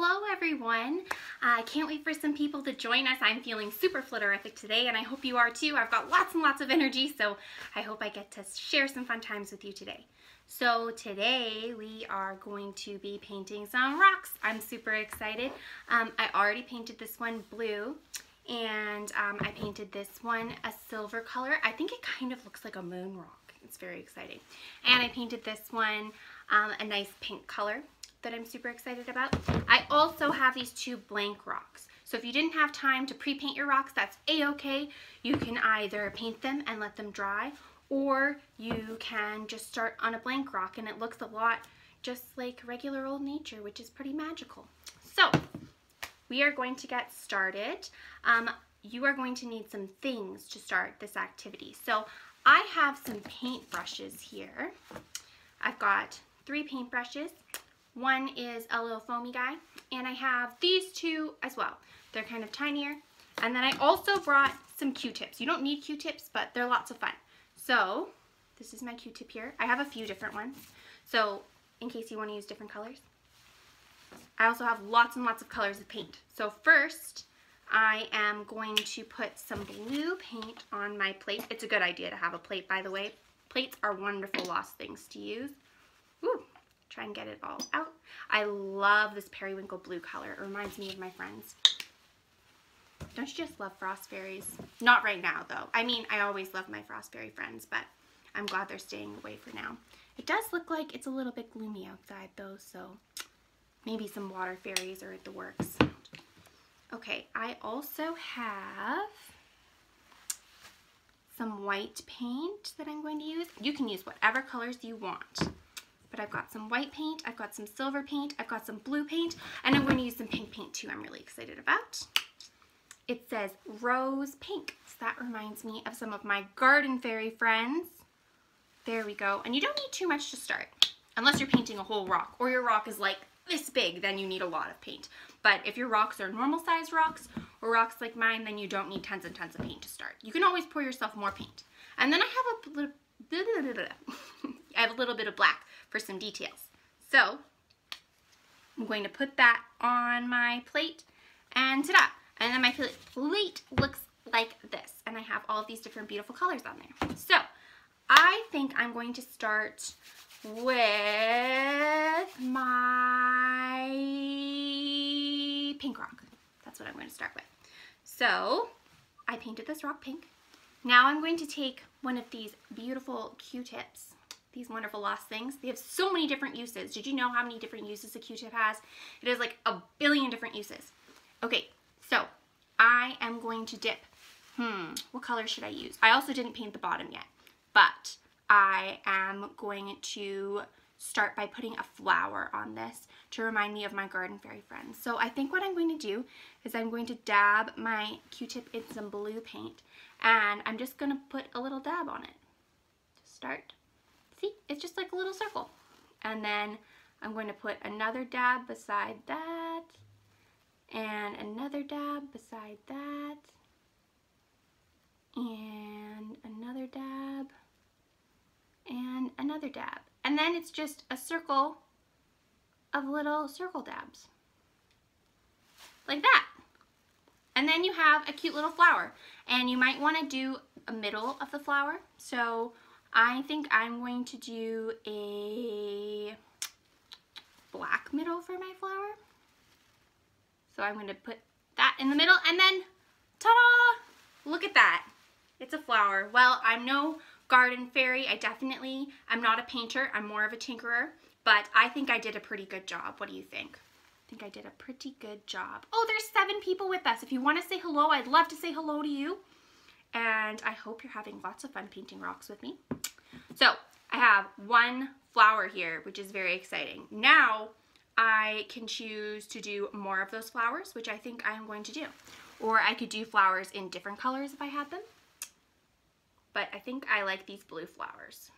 Hello everyone. I can't wait for some people to join us. I'm feeling super flutterific today and I hope you are too. I've got lots and lots of energy, so I hope I get to share some fun times with you today. So today we are going to be painting some rocks. I'm super excited. I already painted this one blue and I painted this one a silver color. I think it kind of looks like a moon rock. It's very exciting. And I painted this one a nice pink color that I'm super excited about. I also have these two blank rocks. So if you didn't have time to pre-paint your rocks, that's a-okay. You can either paint them and let them dry, or you can just start on a blank rock and it looks a lot just like regular old nature, which is pretty magical. So we are going to get started. You are going to need some things to start this activity. So I have some paint brushes here. I've got 3 paint brushes. One is a little foamy guy, and I have these two as well. They're kind of tinier. And then I also brought some Q-tips. You don't need Q-tips, but they're lots of fun. So this is my Q-tip here. I have a few different ones, so in case you want to use different colors. I also have lots and lots of colors of paint. So first, I am going to put some blue paint on my plate. It's a good idea to have a plate, by the way. Plates are wonderful lost things to use. Woo. Try and get it all out. I love this periwinkle blue color. It reminds me of my friends. Don't you just love frost fairies? Not right now though. I mean, I always love my frost fairy friends, but I'm glad they're staying away for now. It does look like it's a little bit gloomy outside though, so maybe some water fairies are at the works. Okay, I also have some white paint that I'm going to use. You can use whatever colors you want. But I've got some white paint, I've got some silver paint, I've got some blue paint, and I'm going to use some pink paint too I'm really excited about. It says Rose Pink, so that reminds me of some of my garden fairy friends. There we go. And you don't need too much to start, unless you're painting a whole rock, or your rock is like this big, then you need a lot of paint. But if your rocks are normal size rocks, or rocks like mine, then you don't need tons and tons of paint to start. You can always pour yourself more paint. And then I have a little bit of black for some details. So I'm going to put that on my plate and ta-da! And then my plate looks like this. And I have all of these different beautiful colors on there. So I think I'm going to start with my pink rock. That's what I'm going to start with. So I painted this rock pink. Now I'm going to take one of these beautiful Q-tips, these wonderful lost things. They have so many different uses. Did you know how many different uses a Q-tip has? It has like a billion different uses. Okay, so I am going to dip. What color should I use? I also didn't paint the bottom yet, but I am going to start by putting a flower on this to remind me of my garden fairy friends. So I think what I'm going to do is I'm going to dab my Q-tip in some blue paint, and I'm just going to put a little dab on it to start. See, it's just like a little circle. And then I'm going to put another dab beside that, and another dab beside that, and another dab, and another dab. And then it's just a circle of little circle dabs. Like that. And then you have a cute little flower. And you might want to do a middle of the flower. So I think I'm going to do a black middle for my flower. So I'm going to put that in the middle, and then ta-da! Look at that. It's a flower. Well, I'm no garden fairy. I'm not a painter. I'm more of a tinkerer, but I think I did a pretty good job. What do you think? I think I did a pretty good job. Oh, there's 7 people with us. If you want to say hello, I'd love to say hello to you. And I hope you're having lots of fun painting rocks with me. So I have one flower here, which is very exciting. Now I can choose to do more of those flowers, which I think I am going to do. Or I could do flowers in different colors if I had them. But I think I like these blue flowers.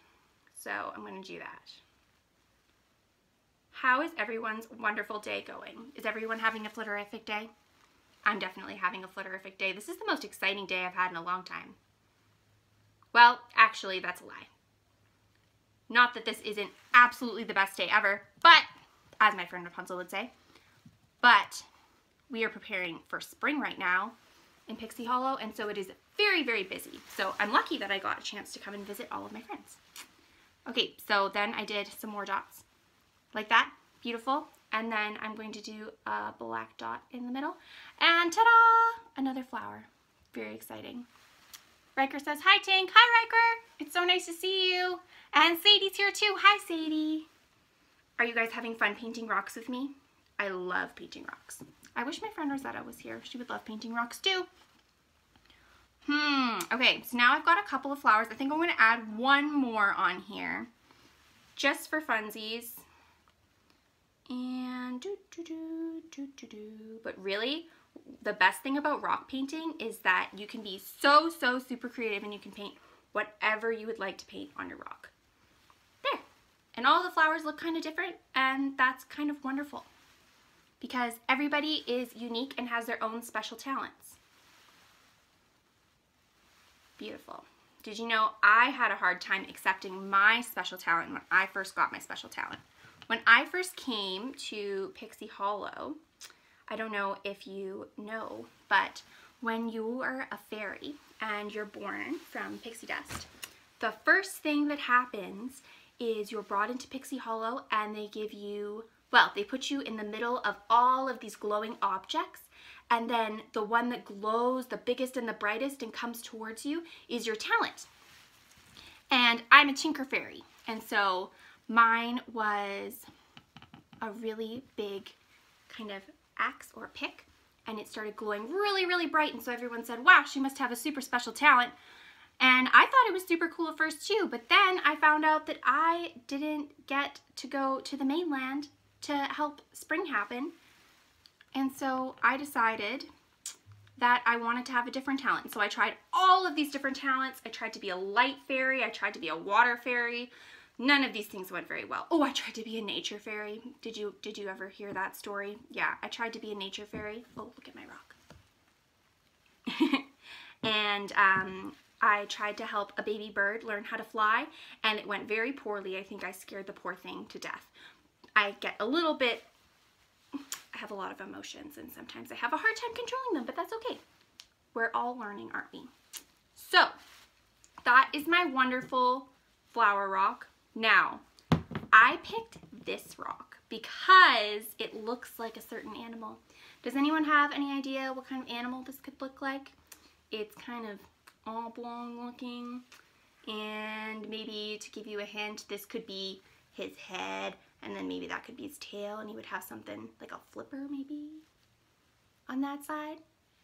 So I'm going to do that. How is everyone's wonderful day going? Is everyone having a flutterific day? I'm definitely having a flutterific day. This is the most exciting day I've had in a long time. Well, actually, that's a lie. Not that this isn't absolutely the best day ever, but, as my friend Rapunzel would say, but we are preparing for spring right now in Pixie Hollow, and so it is very, very busy. So I'm lucky that I got a chance to come and visit all of my friends. Okay, so then I did some more dots like that. Beautiful. And then I'm going to do a black dot in the middle. And ta-da! Another flower. Very exciting. Riker says, hi Tink. Hi Riker. It's so nice to see you. And Sadie's here too. Hi Sadie. Are you guys having fun painting rocks with me? I love painting rocks. I wish my friend Rosetta was here. She would love painting rocks too. Okay, so now I've got a couple of flowers. I think I'm going to add one more on here just for funsies. And but really, the best thing about rock painting is that you can be so super creative, and you can paint whatever you would like to paint on your rock. There. And all the flowers look kind of different, and that's kind of wonderful because everybody is unique and has their own special talents. Beautiful. Did you know I had a hard time accepting my special talent when I first got my special talent? When I first came to Pixie Hollow, I don't know if you know, but when you are a fairy and you're born from pixie dust, the first thing that happens is you're brought into Pixie Hollow and they give you, well, they put you in the middle of all of these glowing objects, and then the one that glows the biggest and the brightest and comes towards you is your talent. And I'm a Tinker Fairy, and so mine was a really big kind of axe or pick, and it started glowing really bright, and so everyone said, wow, she must have a super special talent. And I thought it was super cool at first too, but then I found out that I didn't get to go to the mainland to help spring happen, and so I decided that I wanted to have a different talent. So I tried all of these different talents. I tried to be a light fairy, I tried to be a water fairy. None of these things went very well. Oh, I tried to be a nature fairy. Did you ever hear that story? Yeah, I tried to be a nature fairy. Oh, look at my rock. And I tried to help a baby bird learn how to fly, and it went very poorly. I think I scared the poor thing to death. I get a little bit, I have a lot of emotions, and sometimes I have a hard time controlling them, but that's okay. We're all learning, aren't we? So, that is my wonderful flower rock. Now, I picked this rock because it looks like a certain animal. Does anyone have any idea what kind of animal this could look like? It's kind of oblong looking, and maybe to give you a hint, this could be his head, and then maybe that could be his tail, and he would have something like a flipper maybe on that side.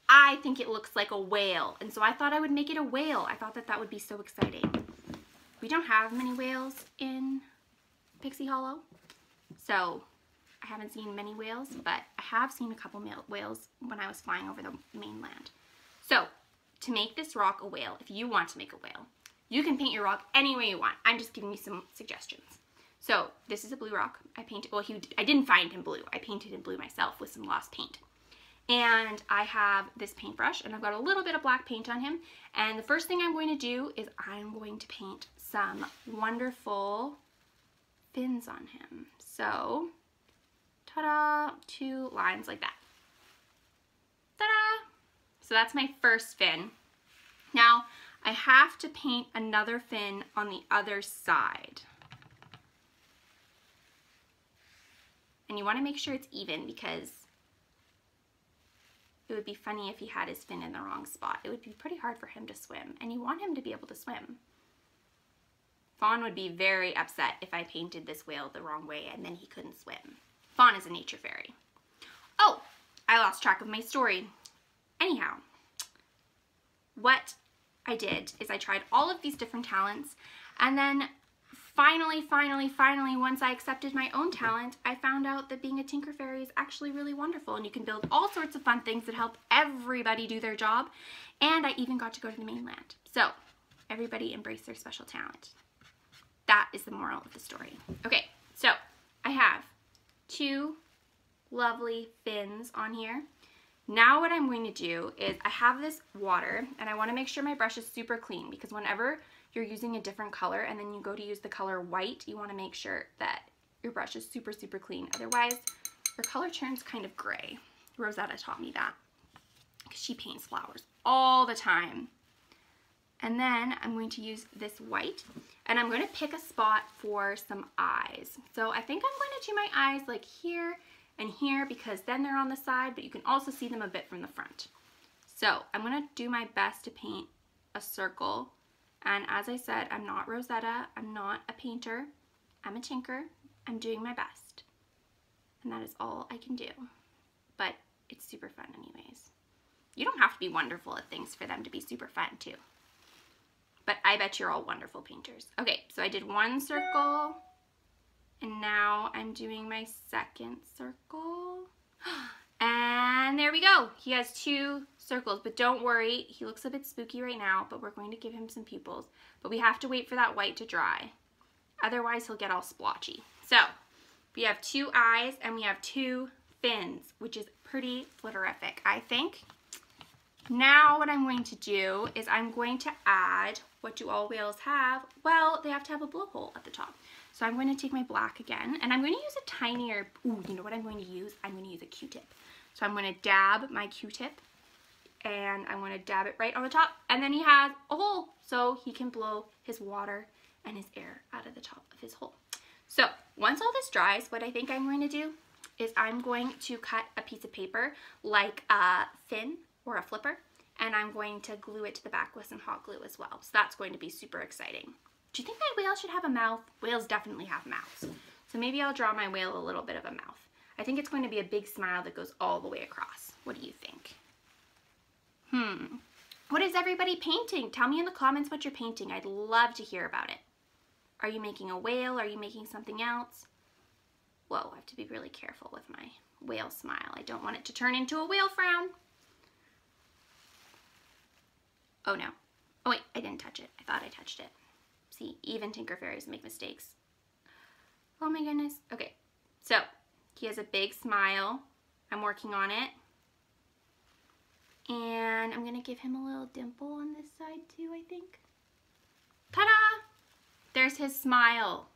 I think it looks like a whale, and so I thought I would make it a whale. I thought that that would be so exciting. We don't have many whales in Pixie Hollow, so I haven't seen many whales, but I have seen a couple whales when I was flying over the mainland. So, to make this rock a whale, if you want to make a whale, you can paint your rock any way you want. I'm just giving you some suggestions. So, this is a blue rock. I painted, well, I didn't find him blue. I painted him blue myself with some lost paint. And I have this paintbrush, and I've got a little bit of black paint on him. And the first thing I'm going to do is I'm going to paint some wonderful fins on him. So, ta-da, 2 lines like that. Ta-da! So that's my first fin. Now, I have to paint another fin on the other side. And you want to make sure it's even, because it would be funny if he had his fin in the wrong spot. It would be pretty hard for him to swim, and you want him to be able to swim. Fawn would be very upset if I painted this whale the wrong way and then he couldn't swim. Fawn is a nature fairy. Oh, I lost track of my story. Anyhow, what I did is I tried all of these different talents, and then finally, once I accepted my own talent, I found out that being a Tinker Fairy is actually really wonderful, and you can build all sorts of fun things that help everybody do their job, and I even got to go to the mainland. So, everybody embrace their special talent. That is the moral of the story. Okay, so I have 2 lovely fins on here. Now what I'm going to do is I have this water, and I want to make sure my brush is super clean, because whenever you're using a different color and then you go to use the color white, you want to make sure that your brush is super clean. Otherwise, her color turns kind of gray. Rosetta taught me that because she paints flowers all the time. And then I'm going to use this white, and I'm going to pick a spot for some eyes. So I think I'm going to do my eyes like here and here because then they're on the side, but you can also see them a bit from the front. So I'm going to do my best to paint a circle. And as I said, I'm not Rosetta, I'm not a painter, I'm a tinker. I'm doing my best. And that is all I can do. But it's super fun anyways. You don't have to be wonderful at things for them to be super fun too. But I bet you're all wonderful painters. Okay, so I did one circle, and now I'm doing my second circle. And there we go. He has 2 circles, but don't worry, he looks a bit spooky right now, but we're going to give him some pupils. But we have to wait for that white to dry. Otherwise, he'll get all splotchy. So, we have 2 eyes, and we have 2 fins, which is pretty flitterific, I think. Now what I'm going to do is I'm going to add, what do all whales have? Well, they have to have a blowhole at the top. So I'm going to take my black again, and I'm going to use a tinier, ooh, you know what I'm going to use? I'm going to use a Q-tip. So I'm going to dab my Q-tip, and I'm going to dab it right on the top, and then he has a hole, so he can blow his water and his air out of the top of his hole. So once all this dries, what I think I'm going to do is I'm going to cut a piece of paper like a fin or a flipper, and I'm going to glue it to the back with some hot glue as well. So that's going to be super exciting. Do you think my whale should have a mouth? Whales definitely have mouths. So maybe I'll draw my whale a little bit of a mouth. I think it's going to be a big smile that goes all the way across. What do you think? What is everybody painting? Tell me in the comments what you're painting. I'd love to hear about it. Are you making a whale? Are you making something else? Whoa, I have to be really careful with my whale smile. I don't want it to turn into a whale frown. Oh no. Oh wait, I didn't touch it. I thought I touched it. See, even Tinker Fairies make mistakes. Oh my goodness. Okay, so he has a big smile. I'm working on it. And I'm gonna give him a little dimple on this side too, I think. Ta-da! There's his smile.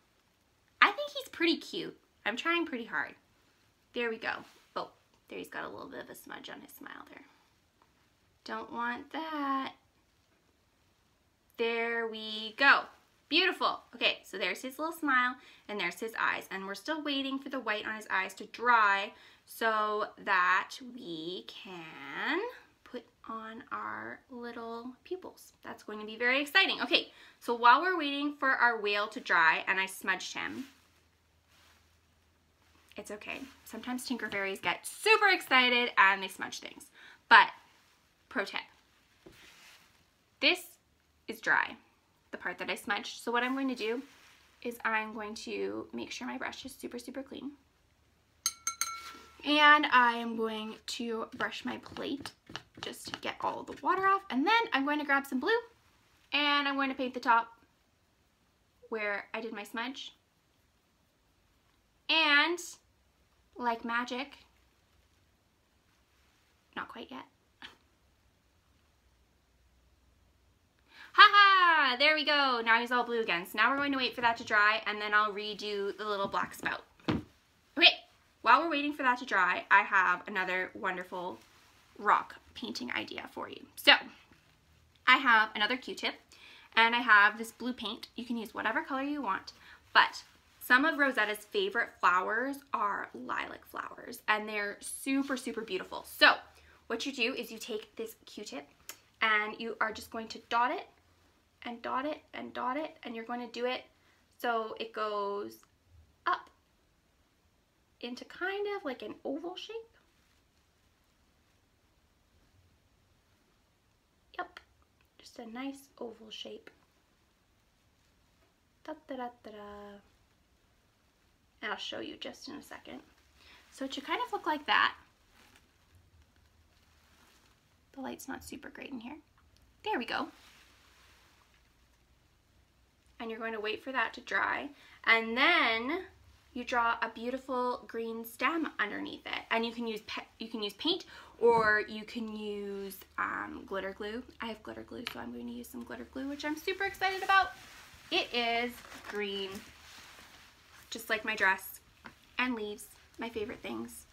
I think he's pretty cute. I'm trying pretty hard. There we go. Oh, there he's got a little bit of a smudge on his smile there. Don't want that. There we go. Beautiful. Okay, so there's his little smile and there's his eyes. And we're still waiting for the white on his eyes to dry so that we can put on our little pupils. That's going to be very exciting. Okay, so while we're waiting for our whale to dry, and I smudged him, it's okay. Sometimes Tinker Fairies get super excited and they smudge things. But, pro tip, this is dry, the part that I smudged. So what I'm going to do is I'm going to make sure my brush is super, super clean. And I am going to brush my plate just to get all of the water off. And then I'm going to grab some blue and I'm going to paint the top where I did my smudge. And like magic, not quite yet. Haha, there we go. Now he's all blue again. So now we're going to wait for that to dry and then I'll redo the little black spout. Okay, while we're waiting for that to dry, I have another wonderful rock painting idea for you. So I have another Q-tip and I have this blue paint. You can use whatever color you want, but some of Rosetta's favorite flowers are lilac flowers and they're super, super beautiful. So what you do is you take this Q-tip and you are just going to dot it and dot it and dot it, and you're going to do it so it goes up into kind of like an oval shape. Yep, just a nice oval shape. Da-da-da-da-da. And I'll show you just in a second. So it should kind of look like that. The light's not super great in here. There we go. And you're going to wait for that to dry. And then you draw a beautiful green stem underneath it. And you can use paint or you can use glitter glue. I have glitter glue, so I'm going to use some glitter glue, which I'm super excited about. It is green, just like my dress and leaves, my favorite things.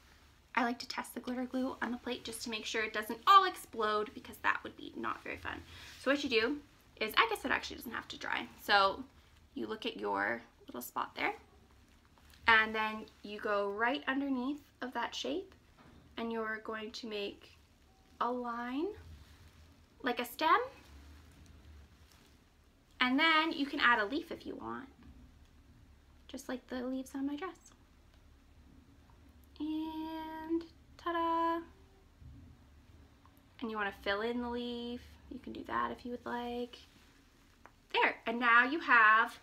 I like to test the glitter glue on the plate just to make sure it doesn't all explode, because that would be not very fun. So what you do is, I guess it actually doesn't have to dry. So you look at your little spot there, and then you go right underneath of that shape, and you're going to make a line like a stem, and then you can add a leaf if you want, just like the leaves on my dress. And ta-da! And you want to fill in the leaf, you can do that if you would like. There, and now you have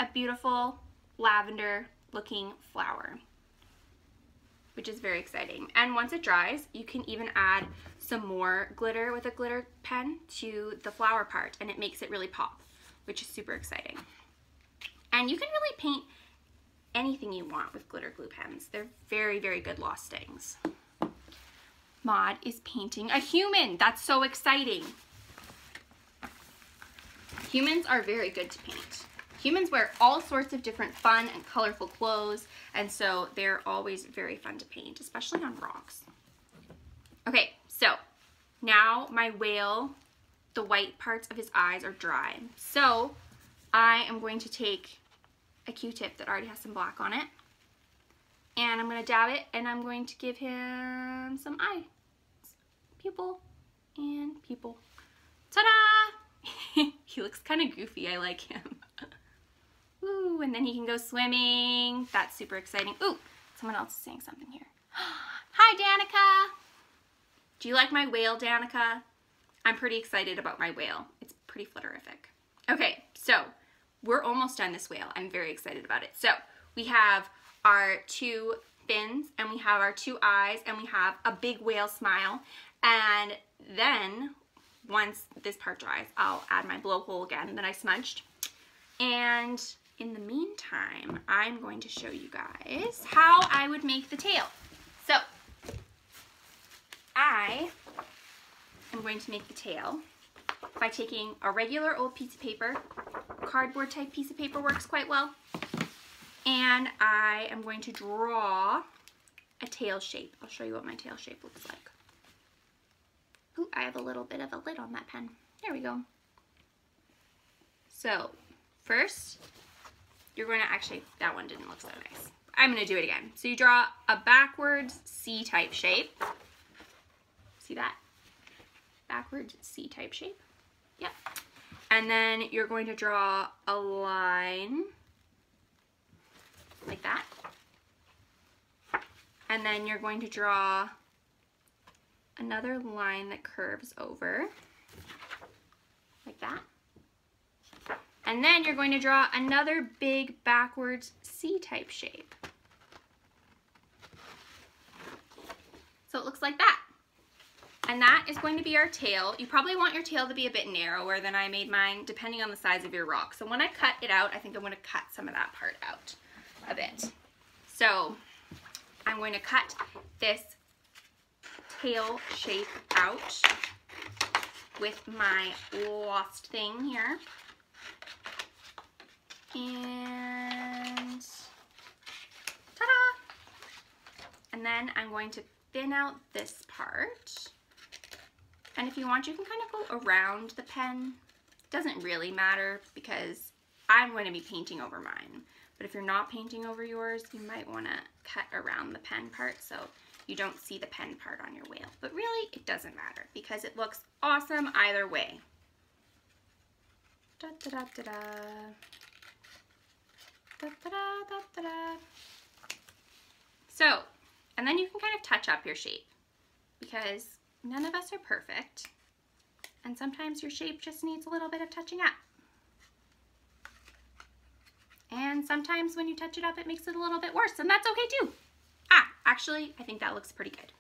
a beautiful lavender looking flower, which is very exciting. And once it dries, you can even add some more glitter with a glitter pen to the flower part, and it makes it really pop, which is super exciting. And you can really paint anything you want with glitter glue pens. They're very, very good lost things. Maud is painting a human. That's so exciting. Humans are very good to paint. Humans wear all sorts of different fun and colorful clothes, and so they're always very fun to paint, especially on rocks. Okay, so now my whale, the white parts of his eyes are dry. So I am going to take a Q-tip that already has some black on it, and I'm going to dab it, and I'm going to give him some eye. Pupil and pupil. Ta-da! He looks kind of goofy. I like him. Ooh, and then he can go swimming. That's super exciting. Ooh, someone else is saying something here. Hi, Danica. Do you like my whale, Danica? I'm pretty excited about my whale. It's pretty flutterific. Okay, so we're almost done this whale. I'm very excited about it. So we have our 2 fins, and we have our 2 eyes, and we have a big whale smile. And then once this part dries, I'll add my blowhole again that I smudged. And in the meantime, I'm going to show you guys how I would make the tail. So I am going to make the tail by taking a regular old piece of paper. Cardboard type piece of paper works quite well. And I am going to draw a tail shape. I'll show you what my tail shape looks like. Ooh, I have a little bit of a lid on that pen. There we go. So first, you're going to actually, that one didn't look so nice. I'm going to do it again. So you draw a backwards C-type shape. See that? Backwards C-type shape. Yep. And then you're going to draw a line like that. And then you're going to draw another line that curves over like that. And then you're going to draw another big backwards C-type shape. So it looks like that. And that is going to be our tail. You probably want your tail to be a bit narrower than I made mine, depending on the size of your rock. So when I cut it out, I think I'm going to cut some of that part out a bit. So I'm going to cut this tail shape out with my lost thing here. And ta-da! And then I'm going to thin out this part. And if you want, you can kind of go around the pen. It doesn't really matter because I'm going to be painting over mine. But if you're not painting over yours, you might want to cut around the pen part so you don't see the pen part on your whale. But really, it doesn't matter because it looks awesome either way. Da da da da da. Da da da da da. So, and then you can kind of touch up your shape because none of us are perfect, and sometimes your shape just needs a little bit of touching up. And sometimes when you touch it up, it makes it a little bit worse, and that's okay too. Actually, I think that looks pretty good.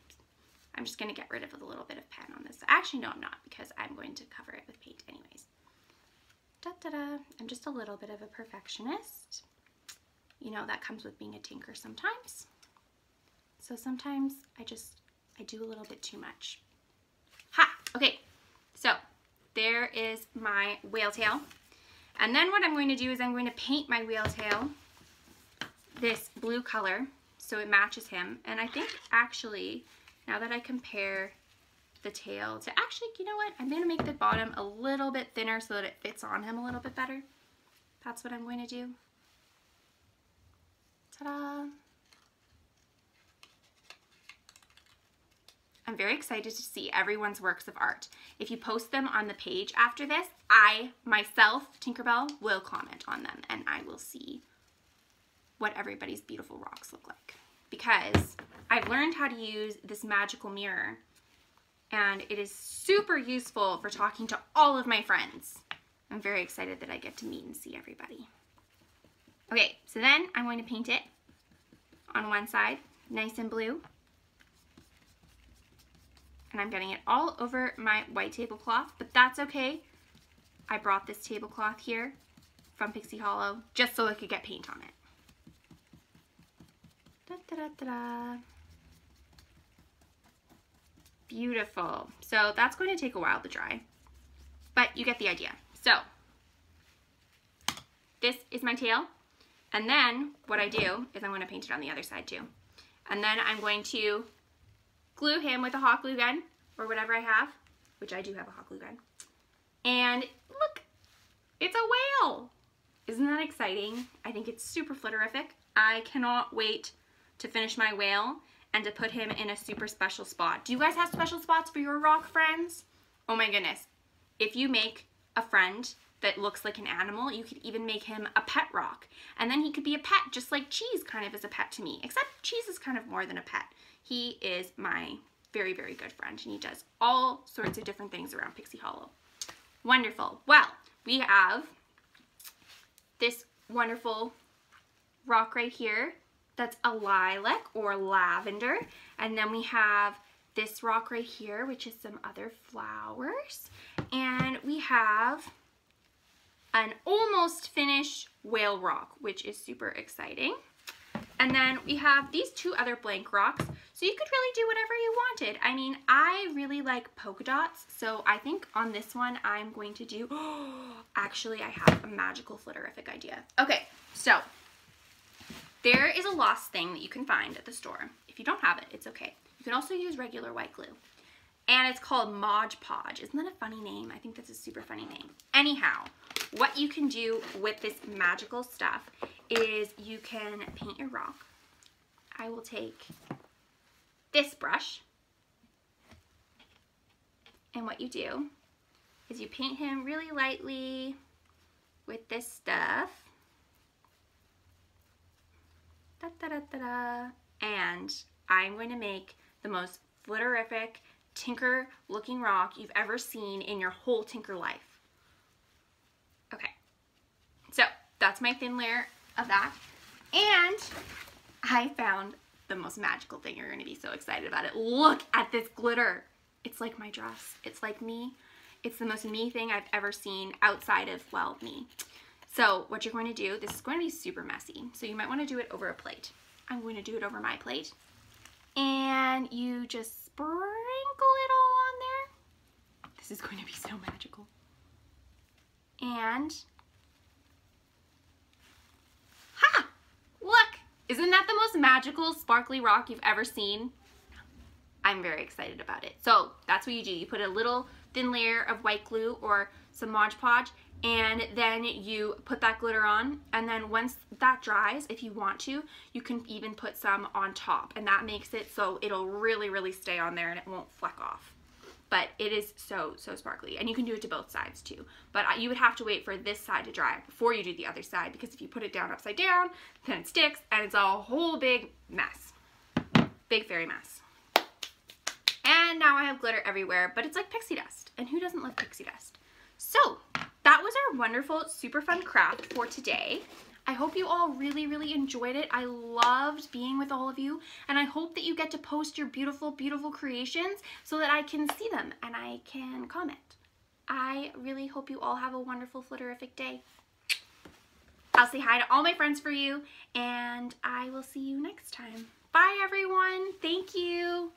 I'm just going to get rid of a little bit of pen on this. Actually, no, I'm not, because I'm going to cover it with paint anyways. Da-da-da. I'm just a little bit of a perfectionist. You know, that comes with being a tinker sometimes. So sometimes I do a little bit too much. Ha! Okay, so there is my whale tail. And then what I'm going to do is I'm going to paint my whale tail this blue color. so it matches him. And I think actually, now that I compare the tail to, actually, you know what? I'm going to make the bottom a little bit thinner so that it fits on him a little bit better. That's what I'm going to do. Ta-da! I'm very excited to see everyone's works of art. If you post them on the page after this, I, myself, Tinkerbell, will comment on them and I will see what everybody's beautiful rocks look like. Because I've learned how to use this magical mirror and it is super useful for talking to all of my friends. I'm very excited that I get to meet and see everybody. Okay, so then I'm going to paint it on one side, nice and blue. And I'm getting it all over my white tablecloth, but that's okay. I brought this tablecloth here from Pixie Hollow just so I could get paint on it. Da, da, da, da, da. Beautiful. So that's going to take a while to dry, but you get the idea. So this is my tail. And then what I do is I'm going to paint it on the other side too. And then I'm going to glue him with a hot glue gun or whatever I have, which I do have a hot glue gun. And look, it's a whale. Isn't that exciting? I think it's super flitterific. I cannot wait to finish my whale and to put him in a super special spot. Do you guys have special spots for your rock friends? Oh my goodness. If you make a friend that looks like an animal, you could even make him a pet rock. And then he could be a pet, just like Cheese kind of is a pet to me, except Cheese is kind of more than a pet. He is my very, very good friend, and he does all sorts of different things around Pixie Hollow. Wonderful. Well, we have this wonderful rock right here that's a lilac or lavender, and then we have this rock right here, which is some other flowers, and we have an almost finished whale rock, which is super exciting. And then we have these two other blank rocks, so you could really do whatever you wanted. I mean, I really like polka dots, so I think on this one I'm going to do, actually I have a magical flitterific idea. Okay, so there is a lost thing that you can find at the store. If you don't have it, it's okay. You can also use regular white glue. And it's called Mod Podge. Isn't that a funny name? I think that's a super funny name. Anyhow, what you can do with this magical stuff is you can paint your rock. I will take this brush, and what you do is you paint him really lightly with this stuff. Da, da, da, da, da. And I'm going to make the most flitterific Tinker looking rock you've ever seen in your whole Tinker life. Okay, so that's my thin layer of that. And I found the most magical thing. You're going to be so excited about it. Look at this glitter. It's like my dress. It's like me. It's the most me thing I've ever seen outside of, well, me. So what you're going to do, this is going to be super messy, so you might want to do it over a plate. I'm going to do it over my plate. And you just sprinkle it all on there. This is going to be so magical. And, ha! Look! Isn't that the most magical sparkly rock you've ever seen? I'm very excited about it. So that's what you do. You put a little thin layer of white glue or some Mod Podge, and then you put that glitter on, and then once that dries, if you want to, you can even put some on top, and that makes it so it'll really, really stay on there and it won't fleck off. But it is so, so sparkly, and you can do it to both sides too. But you would have to wait for this side to dry before you do the other side, because if you put it down upside down, then it sticks, and it's a whole big mess. Big fairy mess. And now I have glitter everywhere, but it's like pixie dust, and who doesn't love pixie dust? So that was our wonderful, super fun craft for today. I hope you all really, really enjoyed it. I loved being with all of you, and I hope that you get to post your beautiful, beautiful creations so that I can see them and I can comment. I really hope you all have a wonderful, flitterific day. I'll say hi to all my friends for you, and I will see you next time. Bye, everyone. Thank you.